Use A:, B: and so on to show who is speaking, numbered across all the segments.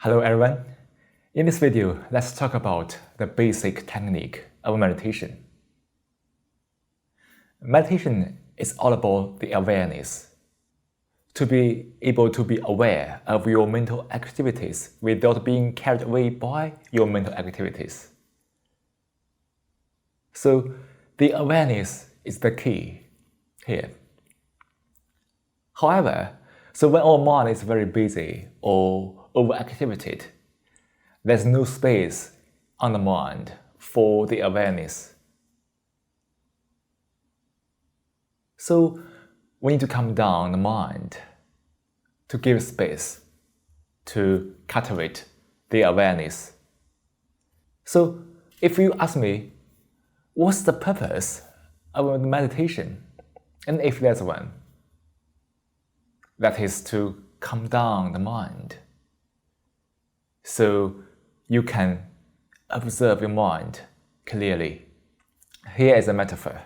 A: Hello everyone. In this video, let's talk about the basic technique of meditation. Meditation is all about the awareness. To be able to be aware of your mental activities without being carried away by your mental activities. So the awareness is the key here. However, when our mind is very busy or overactivated, there's no space on the mind for the awareness. So we need to calm down the mind to give space to cultivate the awareness. So if you ask me, what's the purpose of meditation? And if there's one, that is to calm down the mind, so you can observe your mind clearly. Here is a metaphor.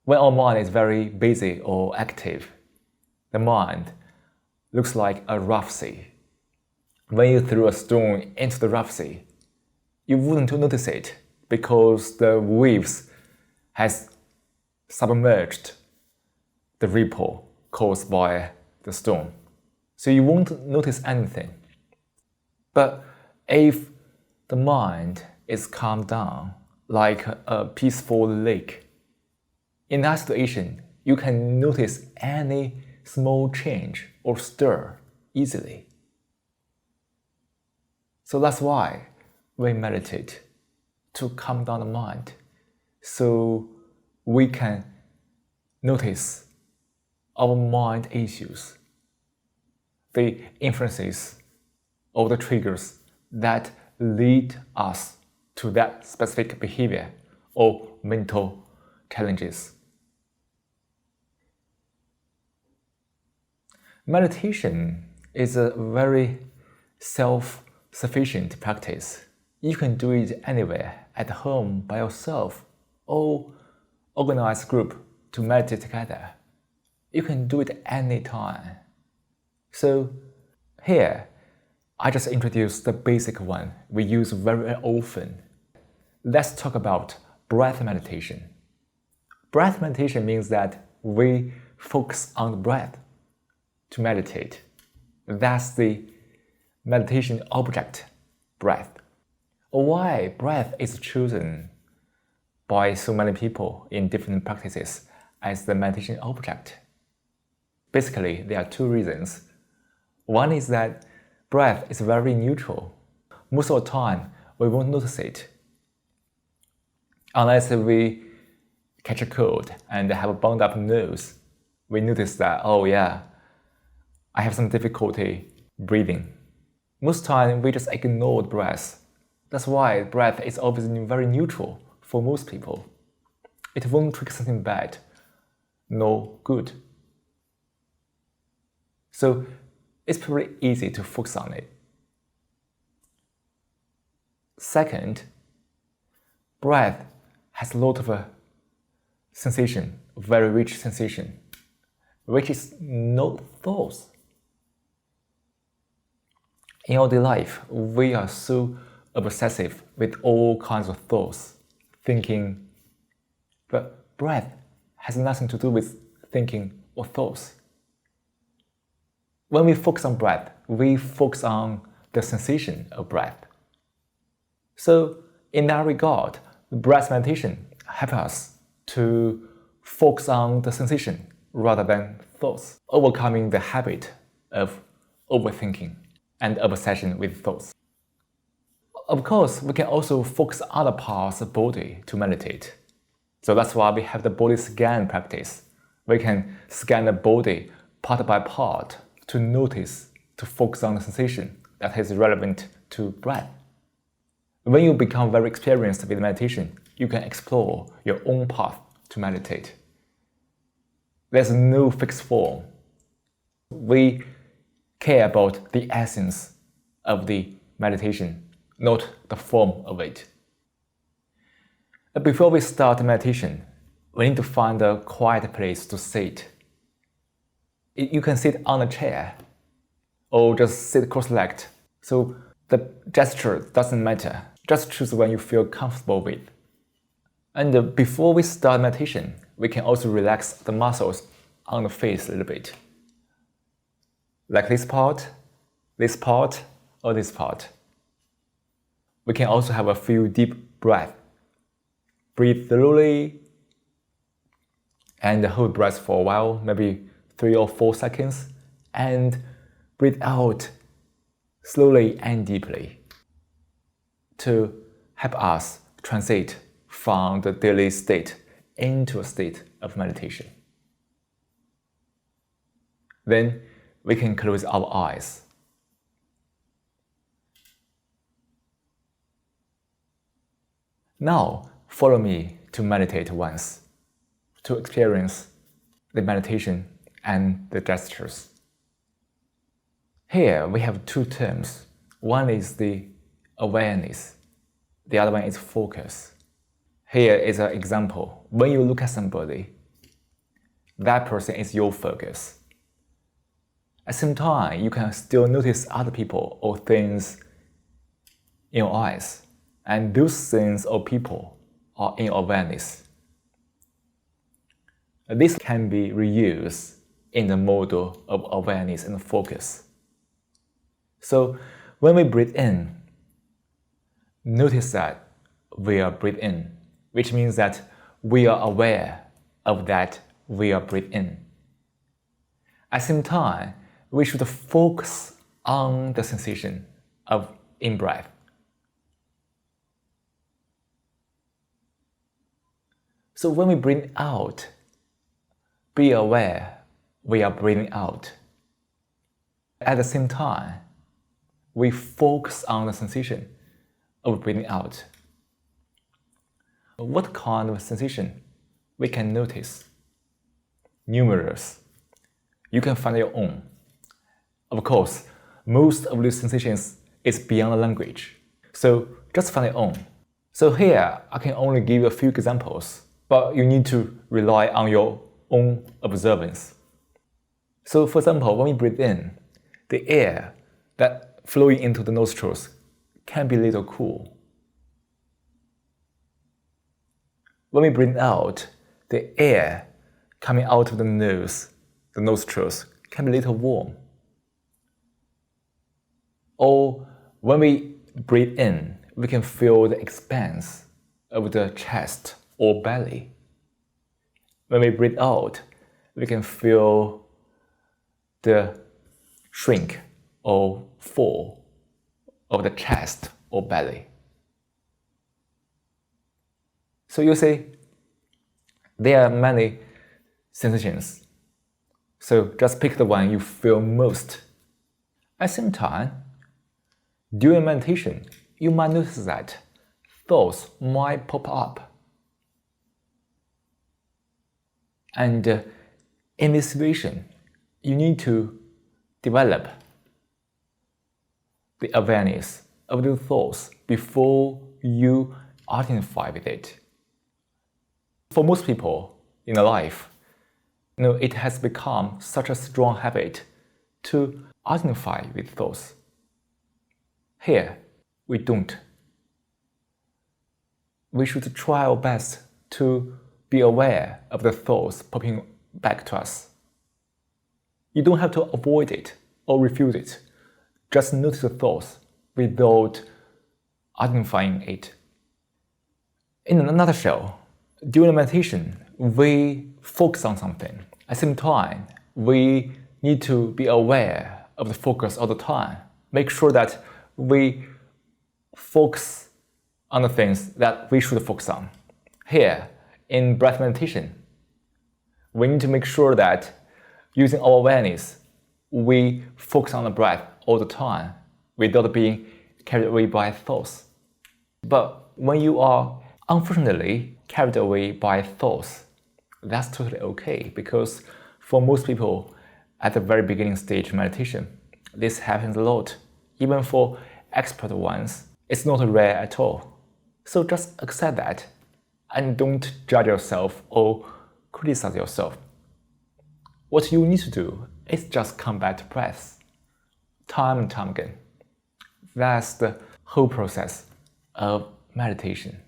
A: When our mind is very busy or active, the mind looks like a rough sea. When you throw a stone into the rough sea, you wouldn't notice it because the waves has submerged the ripple caused by the stone. So you won't notice anything. But if the mind is calmed down like a peaceful lake, in that situation, you can notice any small change or stir easily. So that's why we meditate, to calm down the mind, so we can notice our mind issues, the influences or the triggers that lead us to that specific behavior or mental challenges. Meditation is a very self-sufficient practice. You can do it anywhere, at home, by yourself, or organize a group to meditate together. You can do it anytime. So here, I just introduced the basic one we use very often. Let's talk about breath meditation. Breath meditation means that we focus on the breath to meditate. That's the meditation object, breath. Why breath is chosen by so many people in different practices as the meditation object? Basically, there are two reasons. One is that breath is very neutral. Most of the time, we won't notice it. Unless we catch a cold and have a bound up nose, we notice that, oh yeah, I have some difficulty breathing. Most time, we just ignore the breath. That's why breath is always very neutral for most people. It won't trigger something bad, no good. So it's pretty easy to focus on it. Second, breath has a lot of sensation, very rich sensation, which is no thoughts. In our daily life, we are so obsessive with all kinds of thoughts, thinking, but breath has nothing to do with thinking or thoughts. When we focus on breath, we focus on the sensation of breath. So in that regard, breath meditation helps us to focus on the sensation rather than thoughts, overcoming the habit of overthinking and obsession with thoughts. Of course, we can also focus on other parts of the body to meditate. So that's why we have the body scan practice. We can scan the body part by part to notice, to focus on the sensation that is relevant to breath. When you become very experienced with meditation, you can explore your own path to meditate. There's no fixed form. We care about the essence of the meditation, not the form of it. Before we start meditation, we need to find a quiet place to sit. You can sit on a chair or just sit cross-legged So the gesture doesn't matter. Just choose one you feel comfortable with. And before we start meditation, we can also relax the muscles on the face a little bit. Like this part, or this part. We can also have a few deep breaths. Breathe slowly and hold breath for a while, maybe 3 or 4 seconds, and breathe out slowly and deeply to help us transit from the daily state into a state of meditation. Then we can close our eyes. Now, follow me to meditate once, to experience the meditation and the gestures. Here we have 2 terms. One is the awareness, the other one is focus. Here is an example. When you look at somebody, that person is your focus. At the same time, you can still notice other people or things in your eyes, and those things or people are in awareness. This can be reused in the model of awareness and focus. So when we breathe in, notice that we are breathing in, which means that we are aware of that we are breathing in. At the same time, we should focus on the sensation of in-breath. So when we breathe out, be aware we are breathing out. At the same time, we focus on the sensation of breathing out. What kind of sensation we can notice? Numerous. You can find your own. Of course, most of these sensations is beyond the language. So just find your own. So here, I can only give you a few examples, but you need to rely on your own observance. So for example, when we breathe in, the air that flowing into the nostrils can be a little cool. When we breathe out, the air coming out of the nose, the nostrils, can be a little warm. Or when we breathe in, we can feel the expanse of the chest or belly. When we breathe out, we can feel the shrink or fall of the chest or belly. So you see, there are many sensations. So just pick the one you feel most. At the same time, during meditation, you might notice that thoughts might pop up. And in this situation, you need to develop the awareness of the thoughts before you identify with it. For most people in their life, it has become such a strong habit to identify with thoughts. Here, we don't. We should try our best to be aware of the thoughts popping back to us. You don't have to avoid it or refuse it. Just notice the thoughts without identifying it. In a nutshell, during meditation, we focus on something. At the same time, we need to be aware of the focus all the time. Make sure that we focus on the things that we should focus on. Here, in breath meditation, we need to make sure that using our awareness, we focus on the breath all the time without being carried away by thoughts. But when you are unfortunately carried away by thoughts, that's totally okay, because for most people at the very beginning stage of meditation, this happens a lot. Even for expert ones, it's not rare at all. So just accept that and don't judge yourself or criticize yourself. What you need to do is just come back to breath, time and time again. That's the whole process of meditation.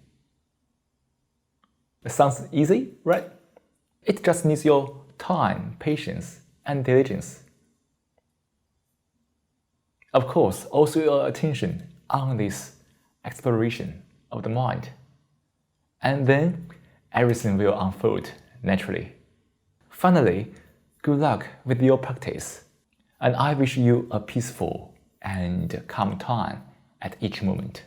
A: It sounds easy, right? It just needs your time, patience, and diligence. Of course, also your attention on this exploration of the mind. And then everything will unfold naturally. Finally, good luck with your practice. And I wish you a peaceful and calm time at each moment.